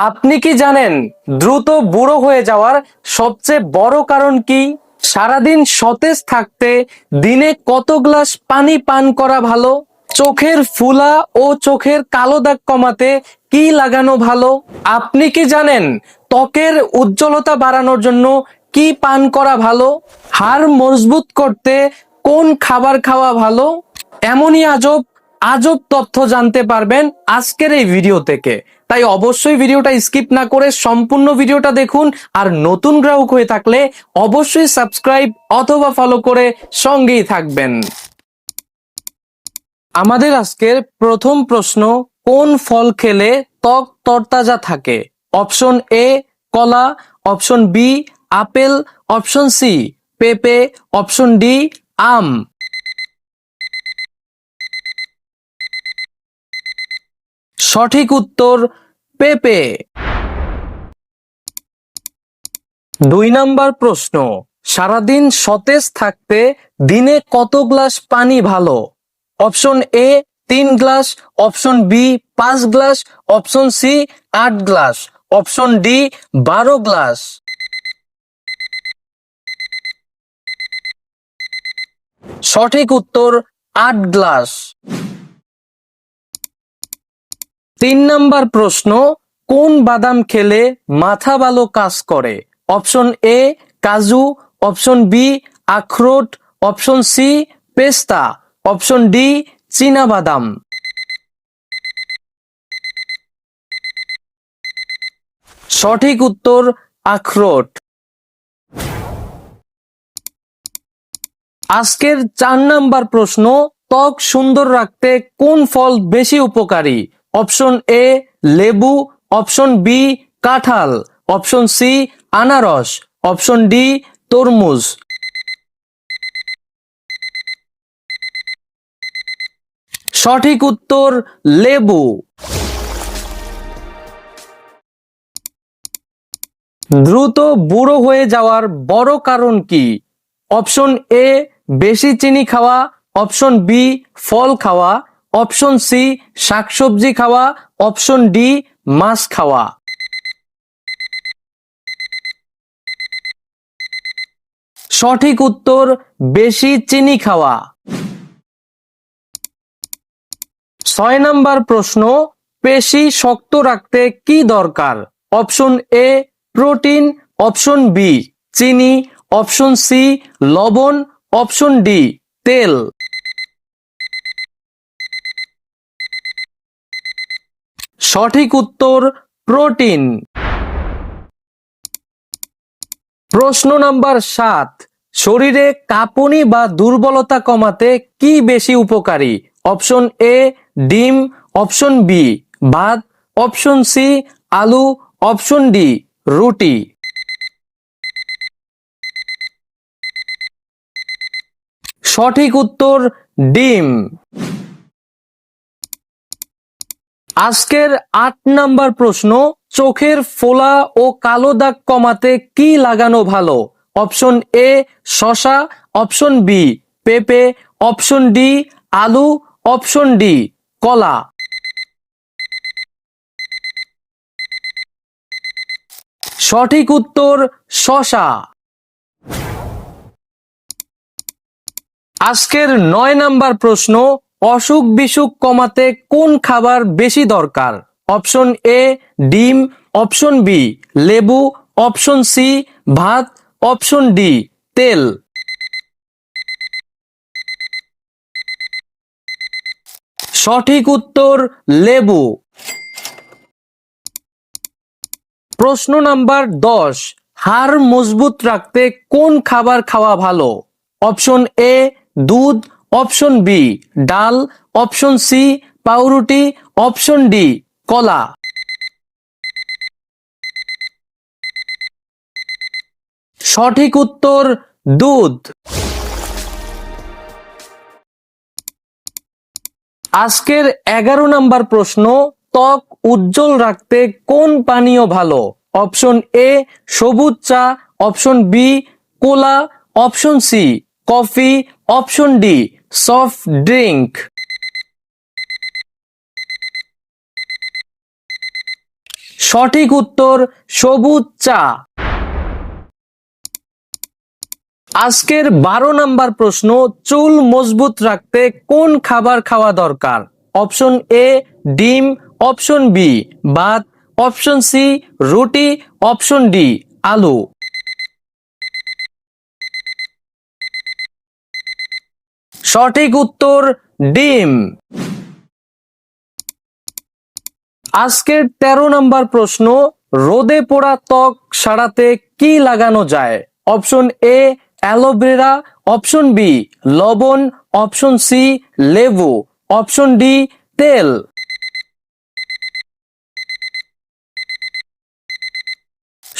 আপনি কি জানেন দ্রুত বুড়ো হয়ে যাওয়ার সবচেয়ে বড় কারণ কি? সারাদিন সতেজ থাকতে দিনে কত গ্লাস পানি পান করা ভালো? চোখের ফোলা ও চোখের কালো দাগ কমাতে কি লাগানো ভালো? আপনি কি জানেন ত্বকের উজ্জ্বলতা বাড়ানোর জন্য কি পান করা ভালো? হাড় মজবুত করতে কোন খাবার খাওয়া ভালো? এমনই আজব আজব তথ্য জানতে পারবেন আজকের এই ভিডিও থেকে। তাই অবশ্যই ভিডিওটা স্কিপ না করে সম্পূর্ণ ভিডিওটা দেখুন। আর নতুন গ্রাহক হয়ে থাকলে অবশ্যই সাবস্ক্রাইব অথবা ফলো করে সঙ্গেই থাকবেন। আমাদের আজকের প্রথম প্রশ্ন, কোন ফল খেলে ত্বক তরতাজা থাকে? অপশন এ কলা, option B apple, option C পেঁপে, অপশন ডি আম। সঠিক উত্তর পেঁপে। 2 নাম্বার প্রশ্ন, সারাদিন সতেজ থাকতে দিনে কত গ্লাস পানি ভালো? Option A 3 glass, option B 5 glass, option C 8 glass, option D 12 glass. সঠিক উত্তর 8 গ্লাস। 3 নাম্বার প্রশ্ন, কোন বাদাম খেলে মাথা ভালো কাজ করে? অপশন এ কাজু, অপশন বি আখরোট, অপশন সি পেস্তা, অপশন ডি চীনা বাদাম। সঠিক উত্তর আখরোট। আজকের 4 নাম্বার প্রশ্ন, ত্বক সুন্দর রাখতে কোন ফল বেশি উপকারী? অপশন এ লেবু, অপশন বি কাঁঠাল, অপশন সি আনারস, অপশন ডি তরমুজ। সঠিক উত্তর লেবু। দ্রুত বুড়ো হয়ে যাওয়ার বড় কারণ কি? অপশন এ বেশি চিনি খাওয়া, অপশন বি ফল খাওয়া, অপশন সি শাকসবজি খাওয়া, অপশন ডি মাছ খাওয়া। সঠিক উত্তর বেশি চিনি খাওয়া। 6 নাম্বার প্রশ্ন, পেশি শক্ত রাখতে কি দরকার? Option A protein, option B চিনি, অপশন সি লবণ, অপশন ডি তেল। সঠিক উত্তর প্রোটিন। প্রশ্ন নাম্বার 7, শরীরে কাঁপুনি বা দুর্বলতা কমাতে কি বেশি উপকারী? অপশন এ ডিম, অপশন বি ভাত, অপশন সি আলু, অপশন ডি রুটি। সঠিক উত্তর ডিম। আজকের 8 নাম্বার প্রশ্ন, চোখের ফোলা ও কালো দাগ কমাতে কি লাগানো ভালো? অপশন এ শসা, অপশন বি পেঁপে, অপশন ডি আলু, অপশন ডি কলা। সঠিক উত্তর শসা। আজকের 9 নাম্বার প্রশ্ন, অসুখ বিসুখ কমাতে কোন খাবার বেশি দরকার? অপশন এ ডিম, অপশন বি লেবু, অপশন সি ভাত, অপশন ডি তেল। সঠিক উত্তর লেবু। প্রশ্ন নাম্বার 10, হাড় মজবুত রাখতে কোন খাবার খাওয়া ভালো? অপশন এ দুধ, অপশন বি ডাল, অপশন সি পাউরুটি, অপশন ডি কলা। সঠিক উত্তর দুধ। আজকের 11 নাম্বার প্রশ্ন, ত্বক উজ্জ্বল রাখতে কোন পানীয় ভালো? অপশন এ সবুজ চা, option B cola, option C coffee, option D soft drink. সঠিক উত্তর সবুজ চা। আজকের 12 নাম্বার প্রশ্ন, চুল মজবুত রাখতে কোন খাবার খাওয়া দরকার? অপশন এ ডিম, অপশন বি ভাত, অপশন সি রুটি, অপশন ডি আলু। সঠিক উত্তর ডিম। আজকের 13 নাম্বার প্রশ্ন, রোদে পোড়া ত্বক সারাতে কি লাগানো যায়? Option A aloe vera, option B লবণ, অপশন সি লেবু, অপশন ডি তেল।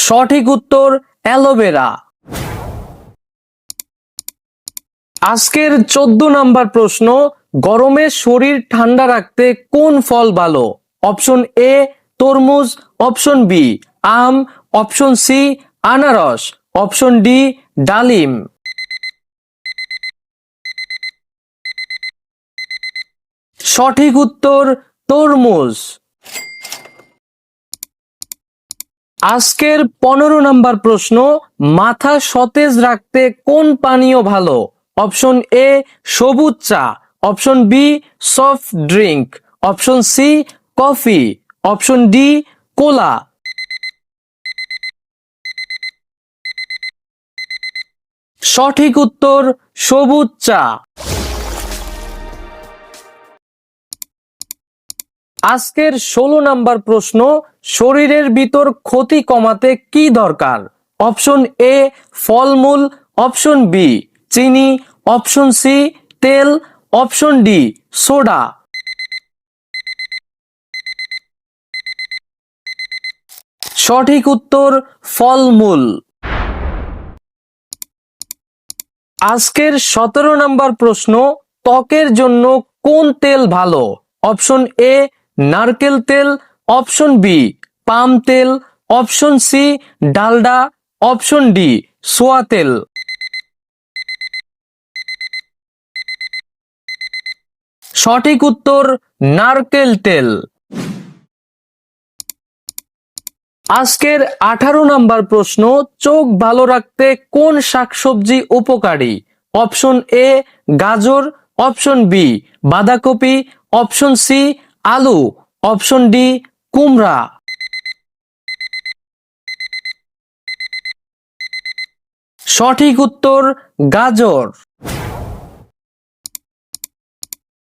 সঠিক উত্তর অ্যালোভেরা। আজকের 14 নাম্বার প্রশ্ন, গরমে শরীর ঠান্ডা রাখতে কোন ফল ভালো? অপশন এ তরমুজ, অপশন বি আম, অপশন সি আনারস, অপশন ডি ডালিম। সঠিক উত্তর তরমুজ। আজকের 15 নাম্বার প্রশ্ন, মাথা সতেজ রাখতে কোন পানীয় ভালো? অপশন এ সবুজ চা, option B soft drink, option C coffee, option D cola. সঠিক উত্তর সবুজ চা। আজকের 16 নাম্বার প্রশ্ন, শরীরের ভিতর ক্ষতি কমাতে কি দরকার? অপশন এ ফলমূল, অপশন বি চিনি, অপশন সি তেল, অপশন ডি সোডা। সঠিক উত্তর ফলমূল। আজকের 17 নাম্বার প্রশ্ন, ত্বকের জন্য কোন তেল ভালো? অপশন এ নারকেল তেল, অপশন বি পাম তেল, option C Dalda, option D soya তেল। সঠিক উত্তর নারকেল তেল। আজকের 18 নাম্বার প্রশ্ন, চোখ ভালো রাখতে কোন শাকসবজি উপকারী? অপশন এ গাজর, অপশন বি বাঁধাকপি, অপশন সি আলু, অপশন ডি কুমড়া। সঠিক উত্তর গাজর।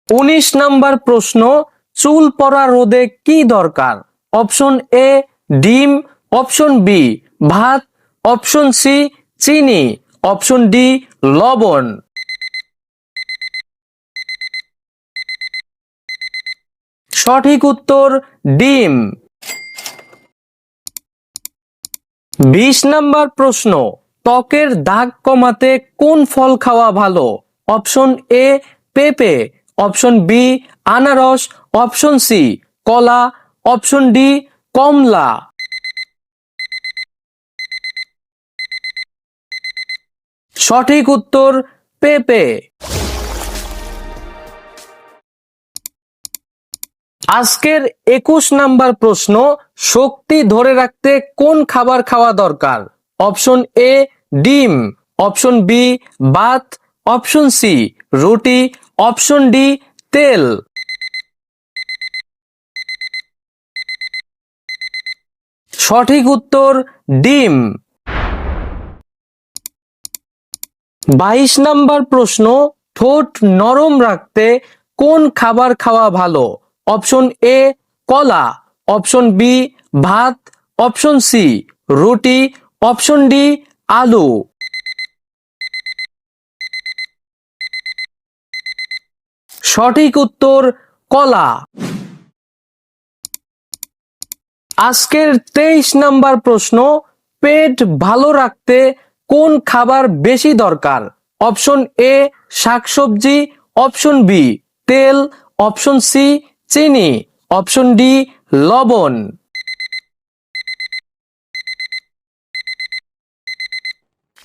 19 নাম্বার প্রশ্ন, চুল পড়া রোধে কি দরকার? অপশন এ ডিম, অপশন বি ভাত, অপশন সি চিনি, অপশন ডি লবণ। সঠিক উত্তর ডিম। 20 নাম্বার প্রশ্ন, ত্বকের দাগ কমাতে কোন ফল খাওয়া ভালো? অপশন এ পেঁপে, অপশন বি আনারস, অপশন সি কলা, অপশন ডি কমলা। সঠিক উত্তর পেঁপে। আজকের 21 নাম্বার প্রশ্ন, শক্তি ধরে রাখতে কোন খাবার খাওয়া দরকার? অপশন এ ডিম, অপশন বি ভাত, অপশন সি রুটি, অপশন ডি তেল। সঠিক উত্তর ডিম। 22 নাম্বার প্রশ্ন, ঠোঁট নরম রাখতে কোন খাবার খাওয়া ভালো? অপশন এ কলা, অপশন বি ভাত, অপশন সি রুটি, অপশন ডি আলু। সঠিক উত্তর কলা। আজকের 23 নাম্বার প্রশ্ন, পেট ভালো রাখতে কোন খাবার বেশি দরকার? অপশন এ শাকসবজি, অপশন বি তেল, অপশন সি চিনি, অপশন ডি লবণ।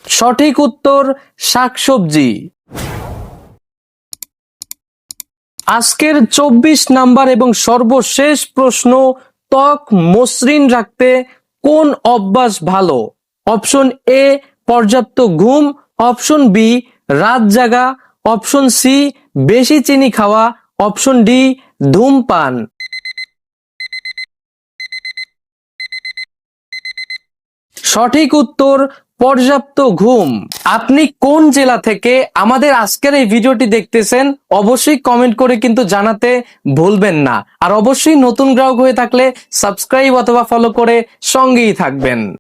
সঠিক উত্তর শাকসবজি। আজকের 24 নাম্বার এবং সর্বশেষ প্রশ্ন, ত্বক মসৃণ রাখতে কোন অভ্যাস ভালো? অপশন এ পর্যাপ্ত ঘুম, অপশন বি রাত জাগা, অপশন সি বেশি চিনি খাওয়া, অপশন ডি ধূমপান। সঠিক উত্তর পর্যাপ্ত ঘুম। আপনি কোন জেলা থেকে আমাদের আজকের এই ভিডিওটি দেখতেছেন অবশ্যই কমেন্ট করে কিন্তু জানাতে ভুলবেন না। আর অবশ্যই নতুন গ্রাহক হয়ে থাকলে সাবস্ক্রাইব অথবা ফলো করে সঙ্গেই থাকবেন।